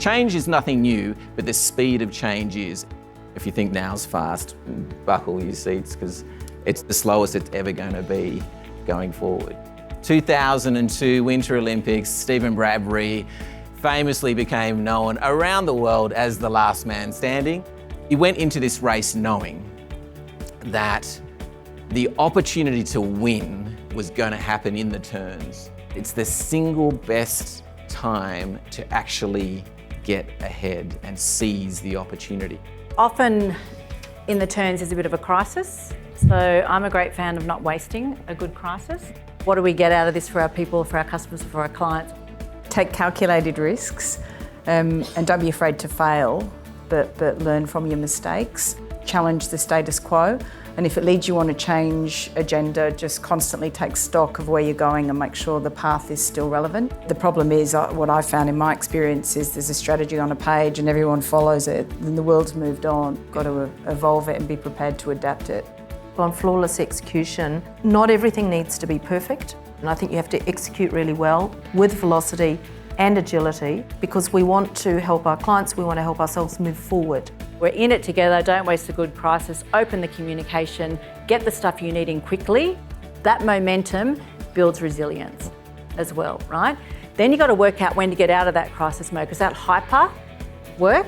Change is nothing new, but the speed of change is. If you think now's fast, buckle your seats, because it's the slowest it's ever going to be going forward. 2002 Winter Olympics, Stephen Bradbury famously became known around the world as the last man standing. He went into this race knowing that the opportunity to win was going to happen in the turns. It's the single best time to actually get ahead and seize the opportunity. Often in the turns is a bit of a crisis. So I'm a great fan of not wasting a good crisis. What do we get out of this for our people, for our customers, for our clients? Take calculated risks and don't be afraid to fail, but learn from your mistakes. Challenge the status quo. And if it leads you on a change agenda, just constantly take stock of where you're going and make sure the path is still relevant. The problem is, what I found in my experience is there's a strategy on a page and everyone follows it, and the world's moved on. Got to evolve it and be prepared to adapt it. On flawless execution, not everything needs to be perfect. And I think you have to execute really well with velocity and agility, because we want to help our clients, we want to help ourselves move forward. We're in it together, don't waste a good crisis, open the communication, get the stuff you need in quickly. That momentum builds resilience as well, right? Then you've got to work out when to get out of that crisis mode, because that hyper work,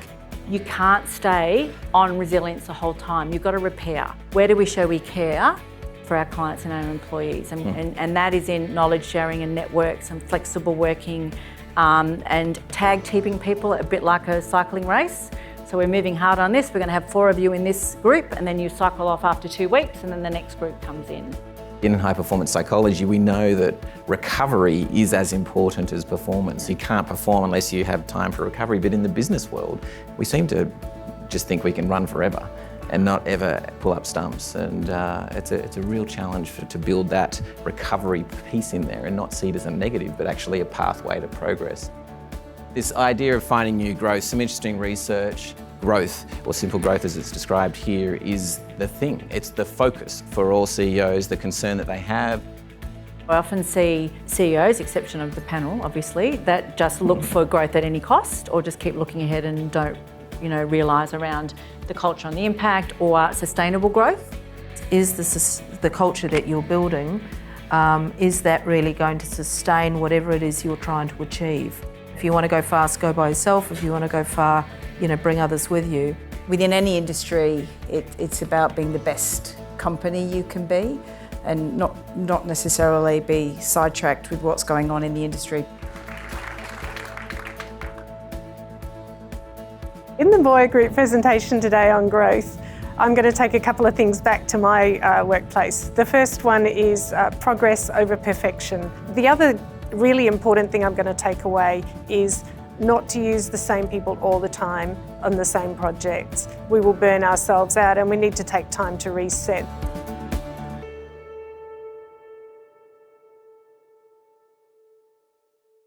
you can't stay on resilience the whole time. You've got to repair. Where do we show we care for our clients and our employees? And that is in knowledge sharing and networks and flexible working and tag teaming people, a bit like a cycling race. So we're moving hard on this. We're going to have 4 of you in this group, and then you cycle off after 2 weeks, and then the next group comes in. In high performance psychology, we know that recovery is as important as performance. You can't perform unless you have time for recovery, but in the business world, we seem to just think we can run forever and not ever pull up stumps. And it's a real challenge to build that recovery piece in there and not see it as a negative, but actually a pathway to progress. This idea of finding new growth, some interesting research. Growth, or simple growth as it's described here, is the thing. It's the focus for all CEOs, the concern that they have. I often see CEOs, exception of the panel obviously, that just look for growth at any cost, or just keep looking ahead and don't realise around the culture and the impact or sustainable growth. Is the culture that you're building, is that really going to sustain whatever it is you're trying to achieve? If you want to go fast, go by yourself. If you want to go far, bring others with you. Within any industry, it's about being the best company you can be and not necessarily be sidetracked with what's going on in the industry. In the Moir Group presentation today on growth, I'm going to take a couple of things back to my workplace. The first one is progress over perfection. The other really important thing I'm going to take away is not to use the same people all the time on the same projects. We will burn ourselves out, and we need to take time to reset.